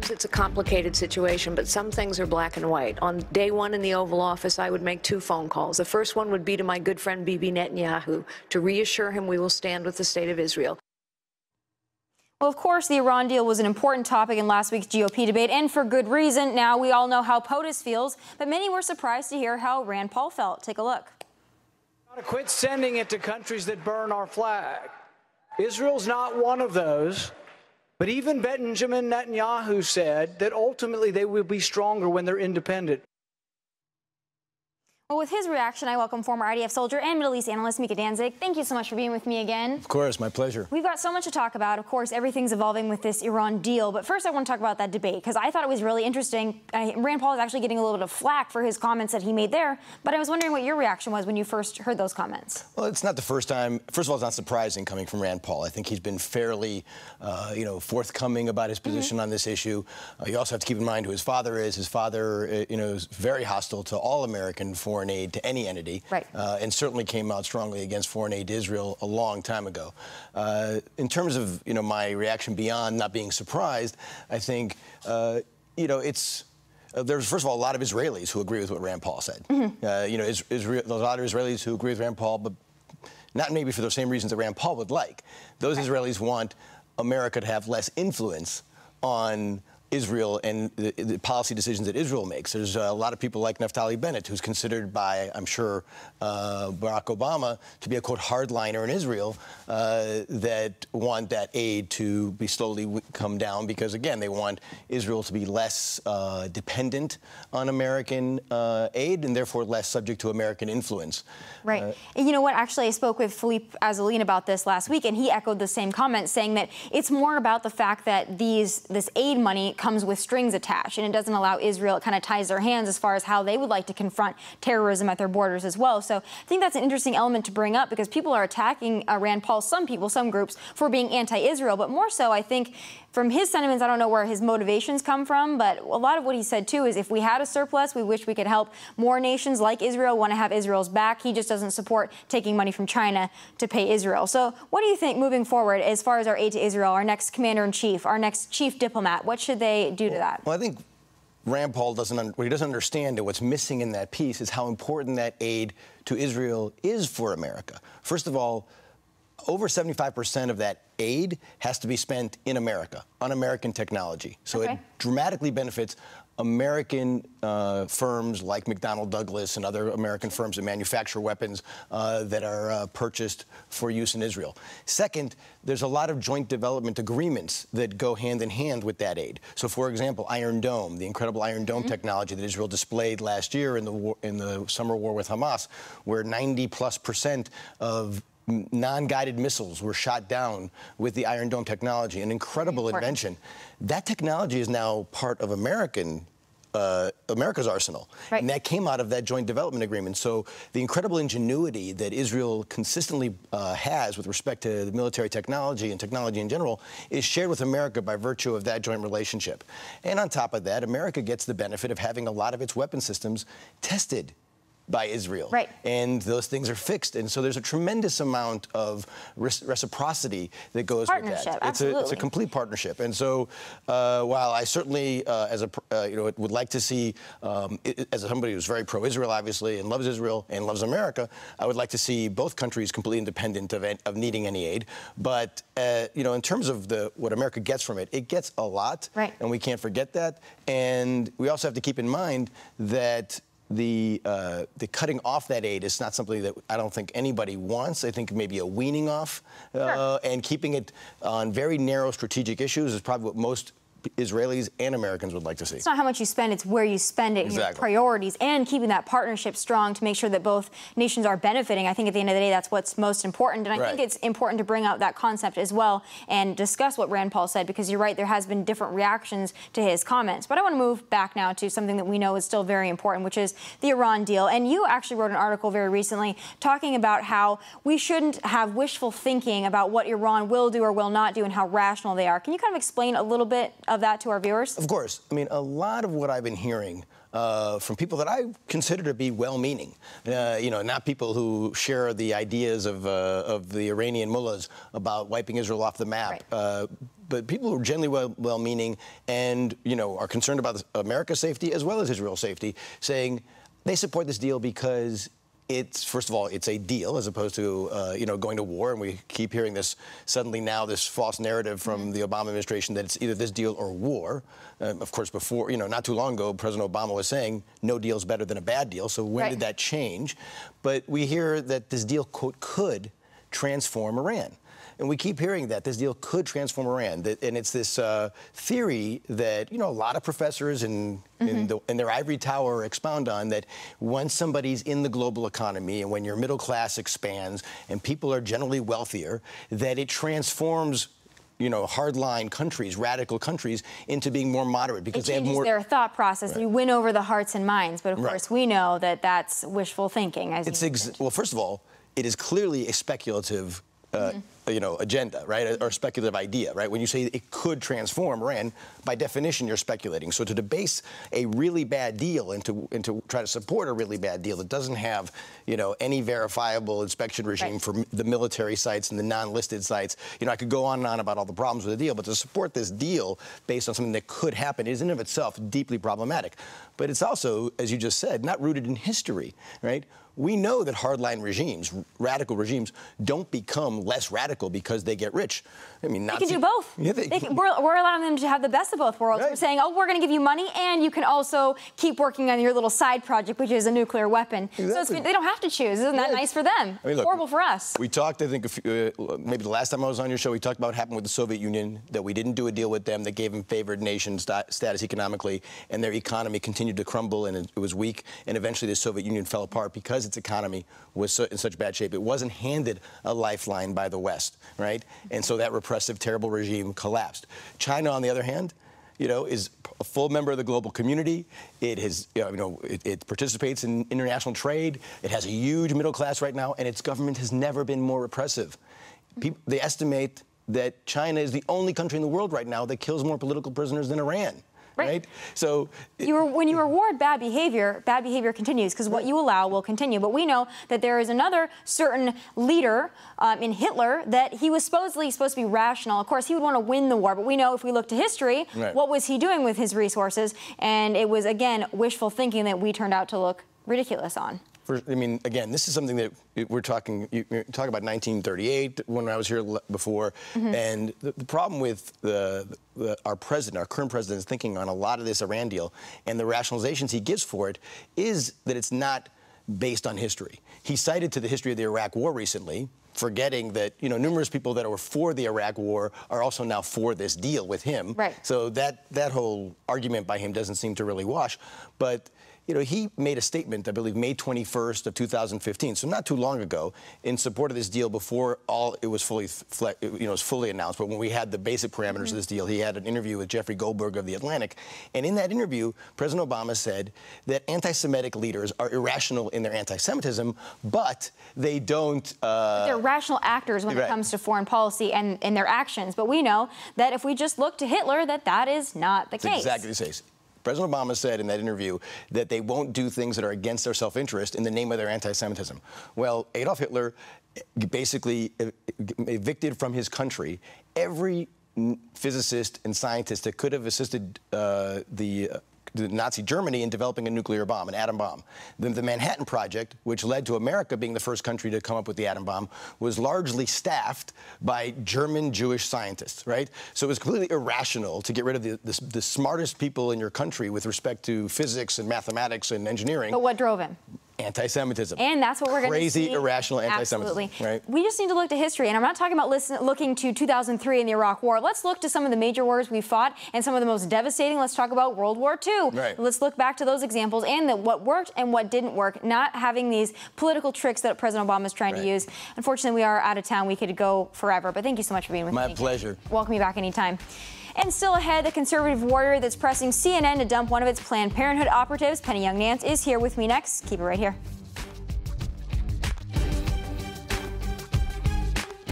Sometimes it's a complicated situation, but some things are black and white. On day one in the Oval Office, I would make 2 phone calls. The first one would be to my good friend Bibi Netanyahu to reassure him we will stand with the state of Israel. Well, of course, the Iran deal was an important topic in last week's GOP debate, and for good reason. Now we all know how POTUS feels, but many were surprised to hear how Rand Paul felt. Take a look. Gotta quit sending it to countries that burn our flag. Israel's not one of those. But even Benjamin Netanyahu said that ultimately they will be stronger when they're independent. Well, with his reaction, I welcome former IDF soldier and Middle East analyst Micha Danzig. Thank you so much for being with me again. Of course, my pleasure. We've got so much to talk about. Of course, everything's evolving with this Iran deal. But first, I want to talk about that debate, because I thought it was really interesting. Rand Paul is actually getting a little bit of flack for his comments that he made there. But I was wondering what your reaction was when you first heard those comments. Well, it's not the first time. First of all, it's not surprising coming from Rand Paul. I think he's been fairly, forthcoming about his position on this issue. You also have to keep in mind who his father is. His father, is very hostile to all American foreign aid to any entity. Right. And certainly came out strongly against foreign aid to Israel a long time ago. In terms of, my reaction beyond not being surprised, I think, there's, first of all, a lot of Israelis who agree with what Rand Paul said. There's a lot of Israelis who agree with Rand Paul, but not maybe for the same reasons that Rand Paul would like. Those Israelis want America to have less influence on Israel and the policy decisions that Israel makes. There's a lot of people like Naftali Bennett, who's considered by, I'm sure, Barack Obama to be a, quote, hardliner in Israel, that want that aid to be slowly come down because, again, they want Israel to be less dependent on American aid and therefore less subject to American influence. Right. And you know what? Actually, I spoke with Philippe Azoulin about this last week, and he echoed the same comments, saying that it's more about the fact that this aid money comes with strings attached, and it doesn't allow Israel, it kind of ties their hands as far as how they would like to confront terrorism at their borders as well. So I think that's an interesting element to bring up, because people are attacking Rand Paul, some people, some groups, for being anti-Israel, but more so, I think, from his sentiments, I don't know where his motivations come from, but a lot of what he said, too, is if we had a surplus, we wish we could help more nations like Israel, want to have Israel's back. He just doesn't support taking money from China to pay Israel. So what do you think moving forward as far as our aid to Israel, our next commander-in-chief, our next chief diplomat? What should they do to that? Well, I think Rand Paul doesn't understand, and what's missing in that piece is how important that aid to Israel is for America. First of all, over 75% of that aid has to be spent in America, on American technology. So it dramatically benefits American firms like McDonnell Douglas and other American firms that manufacture weapons that are purchased for use in Israel. Second, there's a lot of joint development agreements that go hand in hand with that aid. So, for example, Iron Dome, the incredible Iron Dome technology that Israel displayed last year in the summer war with Hamas, where 90+% of non-guided missiles were shot down with the Iron Dome technology, an incredible invention. That technology is now part of America's arsenal. Right. And that came out of that joint development agreement. So the incredible ingenuity that Israel consistently has with respect to the military technology and technology in general is shared with America by virtue of that joint relationship. And on top of that, America gets the benefit of having a lot of its weapon systems tested by Israel. Right. And those things are fixed. And so there's a tremendous amount of reciprocity that goes with that. It's a complete partnership. And so while I certainly, would like to see, as somebody who's very pro-Israel, obviously, and loves Israel and loves America, I would like to see both countries completely independent of needing any aid. But, in terms of what America gets from it, it gets a lot. Right. And we can't forget that. And we also have to keep in mind that the cutting off that aid is not something that I don't think anybody wants. I think maybe a weaning off and keeping it on very narrow strategic issues is probably what most Israelis and Americans would like to see. It's not how much you spend, it's where you spend it, and your priorities, and keeping that partnership strong to make sure that both nations are benefiting. I think at the end of the day, that's what's most important. And I think it's important to bring out that concept as well and discuss what Rand Paul said, because you're right, there has been different reactions to his comments. But I want to move back now to something that we know is still very important, which is the Iran deal. And you actually wrote an article very recently talking about how we shouldn't have wishful thinking about what Iran will do or will not do and how rational they are. Can you kind of explain a little bit of that to our viewers? Of course. I mean, a lot of what I've been hearing from people that I consider to be well-meaning, not people who share the ideas of the Iranian mullahs about wiping Israel off the map, right. But people who are generally well-meaning and, are concerned about America's safety as well as Israel's safety, saying they support this deal because first of all, it's a deal as opposed to, going to war. And we keep hearing this suddenly now, this false narrative from the Obama administration that it's either this deal or war. Of course, before, not too long ago, President Obama was saying no deal's better than a bad deal. So when did that change? But we hear that this deal, quote, could transform Iran. And we keep hearing that this deal could transform Iran. And it's this theory that, a lot of professors in their ivory tower expound on, that once somebody's in the global economy and when your middle class expands and people are generally wealthier, that it transforms hardline countries, radical countries, into being more moderate because they have more. Their thought process. Right. You win over the hearts and minds, but of course we know that that's wishful thinking. Well, first of all, it is clearly a speculative agenda, right, or speculative idea, right? When you say it could transform Iran, by definition, you're speculating. So to debase a really bad deal and to try to support a really bad deal that doesn't have, any verifiable inspection regime for the military sites and the non-listed sites, I could go on and on about all the problems with the deal, but to support this deal based on something that could happen is in and of itself deeply problematic. But it's also, as you just said, not rooted in history, right? We know that hardline regimes, radical regimes, don't become less radical because they get rich. I mean, they can do both. Yeah, we're allowing them to have the best of both worlds. Right. We're saying, we're going to give you money, and you can also keep working on your little side project, which is a nuclear weapon. Exactly. So they don't have to choose. Isn't that nice for them? I mean, look, horrible for us. We talked, I think, maybe the last time I was on your show, we talked about what happened with the Soviet Union, that we didn't do a deal with them that gave them favored nation status economically, and their economy continued to crumble, and it was weak, and eventually the Soviet Union fell apart because its economy was in such bad shape. It wasn't handed a lifeline by the West, right? And so that repressive, terrible regime collapsed. China, on the other hand, is a full member of the global community. It has, it participates in international trade. It has a huge middle class right now, and its government has never been more repressive. They estimate that China is the only country in the world right now that kills more political prisoners than Iran. Right. So when you reward bad behavior continues, because what you allow will continue. But we know that there is another certain leader in Hitler that he was supposedly supposed to be rational. Of course, he would want to win the war. But we know if we look to history, what was he doing with his resources? And it was, again, wishful thinking that we turned out to look ridiculous on. I mean, again, this is something that we're talking. You talk about 1938 when I was here before, and the problem with our president, our current president's thinking on a lot of this Iran deal and the rationalizations he gives for it is that it's not based on history. He cited to the history of the Iraq War recently, forgetting that numerous people that were for the Iraq War are also now for this deal with him. Right. So that whole argument by him doesn't seem to really wash, but. He made a statement, I believe, May 21st of 2015, so not too long ago, in support of this deal before it was fully announced. But when we had the basic parameters of this deal, he had an interview with Jeffrey Goldberg of The Atlantic. And in that interview, President Obama said that anti-Semitic leaders are irrational in their anti-Semitism, but they don't... They're rational actors when it comes to foreign policy and their actions. But we know that if we just look to Hitler, that is not the case. Exactly the case. President Obama said in that interview that they won't do things that are against their self-interest in the name of their anti-Semitism. Well, Adolf Hitler basically evicted from his country every physicist and scientist that could have assisted the Nazi Germany in developing a nuclear bomb, an atom bomb. The Manhattan Project, which led to America being the first country to come up with the atom bomb, was largely staffed by German Jewish scientists, right? So it was completely irrational to get rid of the smartest people in your country with respect to physics and mathematics and engineering. But what drove him? Anti-Semitism. And that's what we're going to see. Crazy, irrational anti-Semitism. Absolutely. Right? We just need to look to history. And I'm not talking about looking to 2003 and the Iraq War. Let's look to some of the major wars we fought and some of the most devastating. Let's talk about World War II. Right. Let's look back to those examples and what worked and what didn't work, not having these political tricks that President Obama is trying to use. Unfortunately, we are out of town. We could go forever. But thank you so much for being with me. My pleasure. Welcome me back anytime. And still ahead, the conservative warrior that's pressing CNN to dump one of its Planned Parenthood operatives, Penny Young Nance, is here with me next. Keep it right here.